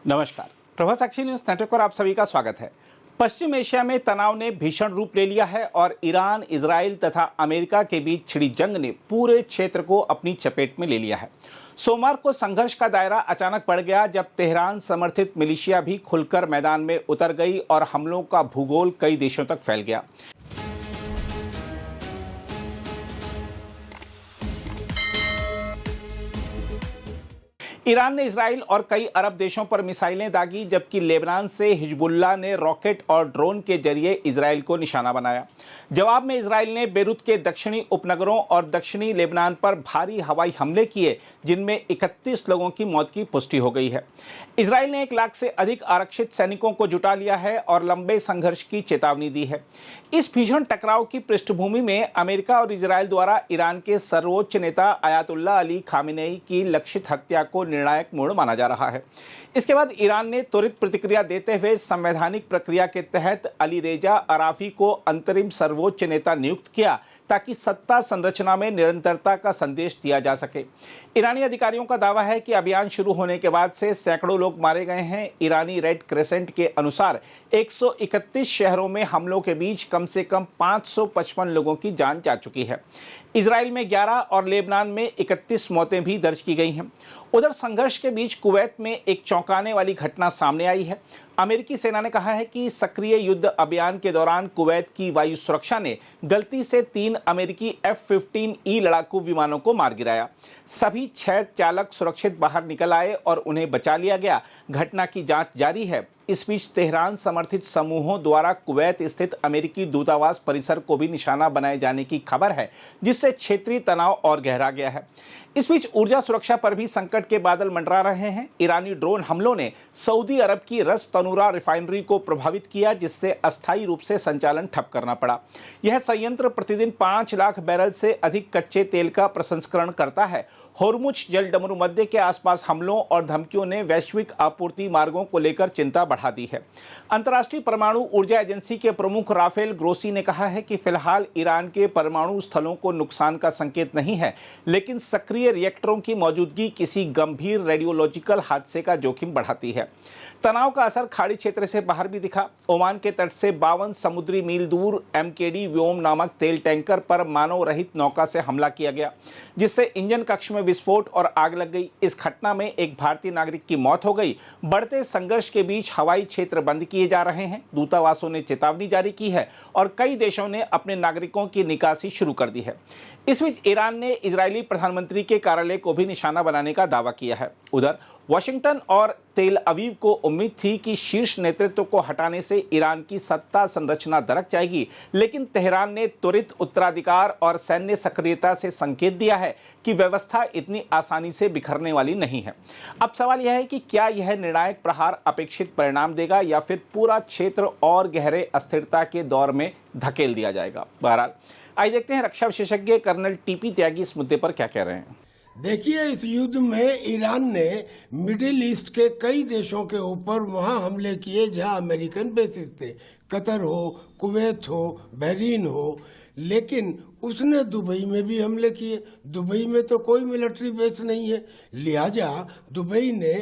नमस्कार। प्रभा साक्षी news network पर आप सभी का स्वागत है। पश्चिम एशिया में तनाव ने भीषण रूप ले लिया है और ईरान, इजराइल तथा अमेरिका के बीच छिड़ी जंग ने पूरे क्षेत्र को अपनी चपेट में ले लिया है। सोमवार को संघर्ष का दायरा अचानक बढ़ गया जब तेहरान समर्थित मिलिशिया भी खुलकर मैदान में उतर गई और हमलों का भूगोल कई देशों तक फैल गया। ईरान ने इजराइल और कई अरब देशों पर मिसाइलें दागी, जबकि लेबनान से हिजबुल्लाह ने रॉकेट और ड्रोन के जरिए इजराइल को निशाना बनाया। जवाब में इजराइल ने बेरूत के दक्षिणी उपनगरों और दक्षिणी लेबनान पर भारी हवाई हमले किए, जिनमें 31 लोगों की मौत की पुष्टि हो गई है। इजराइल ने 1 लाख से अधिक आरक्षित सैनिकों को जुटा लिया है और लंबे संघर्ष की चेतावनी दी है। इस भीषण टकराव की पृष्ठभूमि में अमेरिका और इजराइल द्वारा ईरान के सर्वोच्च नेता अयातुल्लाह अली खामेनेई की लक्षित हत्या को निर्णायक मोड़ माना जा रहा है। इसके बाद ईरान ने त्वरित प्रतिक्रिया देते हुए संवैधानिक प्रक्रिया के तहत अली रेजा अराफी को अंतरिम सर्वोच्च नेता नियुक्त किया ताकि सत्ता संरचना में निरंतरता का संदेश दिया जा सके। ईरानी अधिकारियों का दावा है कि अभियान शुरू होने के बाद से सैकड़ों लोग मारे गए हैं। ईरानी रेड क्रेसेंट के अनुसार 131 शहरों में हमलों के बीच कम से कम 555 लोगों की जान जा चुकी है। इजराइल में 11 और लेबनान में 31 मौतें भी दर्ज की गई हैं। उधर संघर्ष के बीच कुवैत में एक चौंकाने वाली घटना सामने आई है। अमेरिकी सेना ने कहा है कि सक्रिय युद्ध अभियान के दौरान कुवैत की वायु सुरक्षा ने गलती से 3 अमेरिकी F-15E लड़ाकू विमानों को मार गिराया। सभी 6 चालक सुरक्षित बाहर निकल आए और उन्हें बचा लिया गया। घटना की जांच जारी है। इस बीच तेहरान समर्थित समूहों द्वारा कुवैत स्थित अमेरिकी दूतावास परिसर को भी निशाना बनाए जाने की खबर है, जिससे क्षेत्रीय तनाव और गहरा गया है। इस बीच ऊर्जा सुरक्षा पर भी संकट के बादल मंडरा रहे हैं। ईरानी ड्रोन हमलों ने सऊदी अरब की रस तनूरा रिफाइनरी को प्रभावित किया, जिससे अस्थायी रूप से संचालन ठप करना पड़ा। यह संयंत्र प्रतिदिन 5 लाख बैरल से अधिक कच्चे तेल का प्रसंस्करण करता है। होर्मुज जलडमरू मध्य के आसपास हमलों और धमकियों ने वैश्विक आपूर्ति मार्गों को लेकर चिंता बढ़ा दी है। अंतर्राष्ट्रीय परमाणु ऊर्जा एजेंसी के प्रमुख राफेल ग्रोसी ने कहा है कि फिलहाल ईरान के परमाणु स्थलों को नुकसान का संकेत नहीं है, लेकिन सक्रिय रिएक्टरों की मौजूदगी किसी गंभीर रेडियोलॉजिकल हादसे का जोखिम बढ़ाती है। तनाव का असर खाड़ी क्षेत्र से बाहर भी दिखा। ओमान के तट से 52 समुद्री मील दूर MKD व्योम नामक तेल टैंकर पर मानव रहित नौका से हमला किया गया, जिससे इंजन कक्ष में विस्फोट और आग लग गई। इस घटना में एक भारतीय नागरिक की मौत हो गई। बढ़ते संघर्ष के बीच हवाई क्षेत्र बंद किए जा रहे हैं। दूतावासों ने चेतावनी जारी की है और कई देशों ने अपने नागरिकों की निकासी शुरू कर दी है। इस बीच ईरान ने इजरायली प्रधानमंत्री के कार्यालय को भी निशाना बनाने का दावा किया है। उधर वाशिंगटन और तेल अवीव को उम्मीद थी कि शीर्ष नेतृत्व को हटाने से ईरान की सत्ता संरचना दरक जाएगी, लेकिन तेहरान ने त्वरित उत्तराधिकार और सैन्य सक्रियता से संकेत दिया है कि व्यवस्था इतनी आसानी से बिखरने वाली नहीं है। अब सवाल यह है कि क्या यह निर्णायक प्रहार अपेक्षित परिणाम देगा या फिर पूरा क्षेत्र और गहरे अस्थिरता के दौर में धकेल दिया जाएगा। बहरहाल आइए देखते हैं रक्षा विशेषज्ञ कर्नल TP त्यागी इस मुद्दे पर क्या कह रहे हैं। देखिए, इस युद्ध में ईरान ने मिडिल ईस्ट के कई देशों के ऊपर वहां हमले किए जहां अमेरिकन बेसिस थे। कतर हो, कुवैत हो, बहरीन हो, लेकिन उसने दुबई में भी हमले किए। दुबई में तो कोई मिलिट्री बेस नहीं है, लिहाजा दुबई ने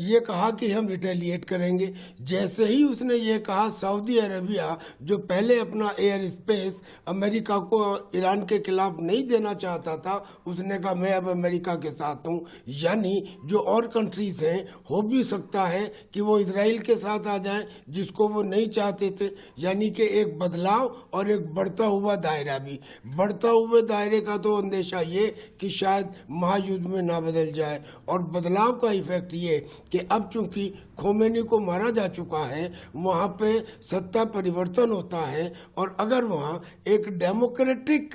ये कहा कि हम रिटेलिएट करेंगे। जैसे ही उसने ये कहा, सऊदी अरेबिया जो पहले अपना एयर स्पेस अमेरिका को ईरान के खिलाफ नहीं देना चाहता था, उसने कहा मैं अब अमेरिका के साथ हूँ। यानी जो और कंट्रीज हैं, हो भी सकता है कि वो इजराइल के साथ आ जाएं, जिसको वो नहीं चाहते थे। यानी कि एक बदलाव और एक बढ़ता हुआ दायरा भी। बढ़ता हुए दायरे का तो अंदेशा ये कि शायद महायुद्ध में ना बदल जाए, और बदलाव का इफेक्ट ये कि अब चूंकि खोमेनी को मारा जा चुका है, वहाँ पे सत्ता परिवर्तन होता है, और अगर वहाँ एक डेमोक्रेटिक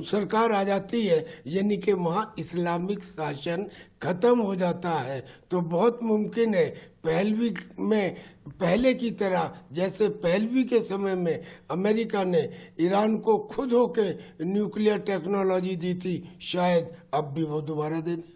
सरकार आ जाती है, यानी कि वहाँ इस्लामिक शासन खत्म हो जाता है, तो बहुत मुमकिन है पहलवी में पहले की तरह, जैसे पहलवी के समय में अमेरिका ने ईरान को खुद होके न्यूक्लियर टेक्नोलॉजी दी थी, शायद अब भी वो दोबारा दे दें।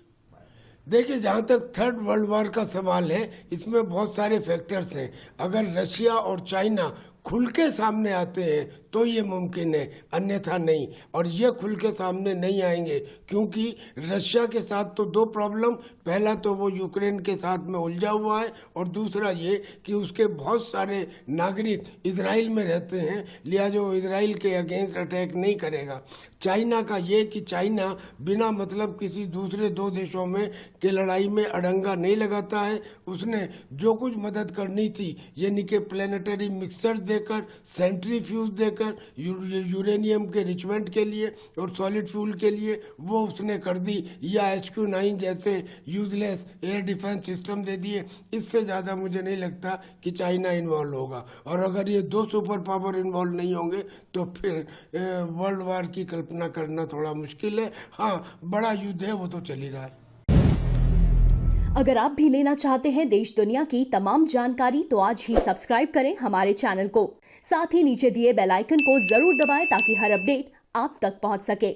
देखिए, जहाँ तक थर्ड वर्ल्ड वॉर का सवाल है, इसमें बहुत सारे फैक्टर्स हैं। अगर रशिया और चाइना खुल के सामने आते हैं तो ये मुमकिन है, अन्यथा नहीं। और ये खुल के सामने नहीं आएंगे, क्योंकि रशिया के साथ तो दो प्रॉब्लम, पहला तो वो यूक्रेन के साथ में उलझा हुआ है, और दूसरा ये कि उसके बहुत सारे नागरिक इजराइल में रहते हैं, लिहाजा वो इजराइल के अगेंस्ट अटैक नहीं करेगा। चाइना का ये कि चाइना बिना मतलब किसी दूसरे दो देशों में के लड़ाई में अड़ंगा नहीं लगाता है। उसने जो कुछ मदद करनी थी, यानी कि प्लेनेटरी मिक्सर देकर, सेंट्रीफ्यूज देकर, यूरेनियम के रिचमेंट के लिए और सॉलिड फ्यूल के लिए, वो उसने कर दी, या HQ-9 जैसे यूजलेस एयर डिफेंस सिस्टम दे दिए। इससे ज़्यादा मुझे नहीं लगता कि चाइना इन्वॉल्व होगा। और अगर ये दो सुपर पावर इन्वॉल्व नहीं होंगे तो फिर वर्ल्ड वार की कल्पना करना थोड़ा मुश्किल है। हाँ, बड़ा युद्ध है, वो तो चल ही रहा है। अगर आप भी लेना चाहते हैं देश दुनिया की तमाम जानकारी तो आज ही सब्सक्राइब करें हमारे चैनल को। साथ ही नीचे दिए बेल आइकन को जरूर दबाएं ताकि हर अपडेट आप तक पहुंच सके।